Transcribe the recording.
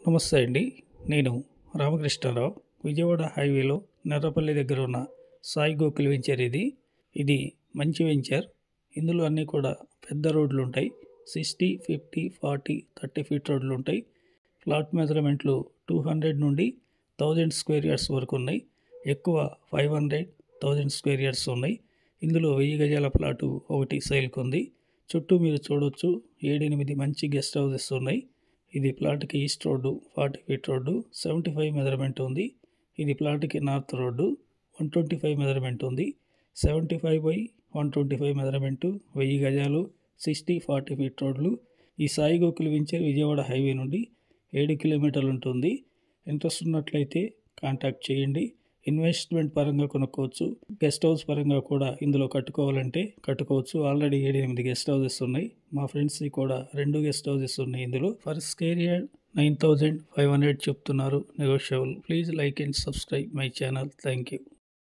నమస్తే అండి. నేను రామకృష్ణారావు. విజయవాడ హైవేలో నెర్రపల్లి దగ్గర ఉన్న సాయి గోకుల్ వెంచర్ ఇది మంచి వెంచర్. ఇందులో అన్నీ కూడా పెద్ద రోడ్లు ఉంటాయి. 60, 50, 40, 30 ఫీట్ రోడ్లు ఉంటాయి. ప్లాట్ మెజర్మెంట్లు 200 నుండి 1000 స్క్వేర్ యార్డ్స్ వరకు ఉన్నాయి. ఎక్కువ 500, 1000 స్క్వేర్ యార్డ్స్ ఉన్నాయి. ఇందులో 1000 గజాల ప్లాటు ఒకటి సేల్కి ఉంది. చుట్టూ మీరు చూడొచ్చు 7-8 మంచి గెస్ట్ హౌసెస్ ఉన్నాయి. ఇది ప్లాట్కి east road 40 feet road 75 measurement ఉంది. ఇది ప్లాట్కి నార్త్ రోడ్డు 125 మెజర్మెంట్ ఉంది. 75/125 మెజర్మెంటు, 1000 గజాలు, 60, 40 ఫీట్ రోడ్లు. ఈ సాయి గోకుల్ వెంచర్ విజయవాడ హైవే నుండి 7 కిలోమీటర్లు ఉంటుంది. ఇంట్రెస్ట్ ఉన్నట్లయితే కాంటాక్ట్ చేయండి. ఇన్వెస్ట్మెంట్ పరంగా కొనుక్కోవచ్చు. గెస్ట్ హౌస్ పరంగా కూడా ఇందులో కట్టుకోవాలంటే కట్టుకోవచ్చు. ఆల్రెడీ 7-8 గెస్ట్ హౌసెస్ ఉన్నాయి. మా ఫ్రెండ్స్కి కూడా 2 గెస్ట్ హౌసెస్ ఉన్నాయి. ఇందులో ఫర్ స్క్వేర్ యార్డ్ 9,500 చెప్తున్నారు. Negotiable. Please like and subscribe my channel. Thank you.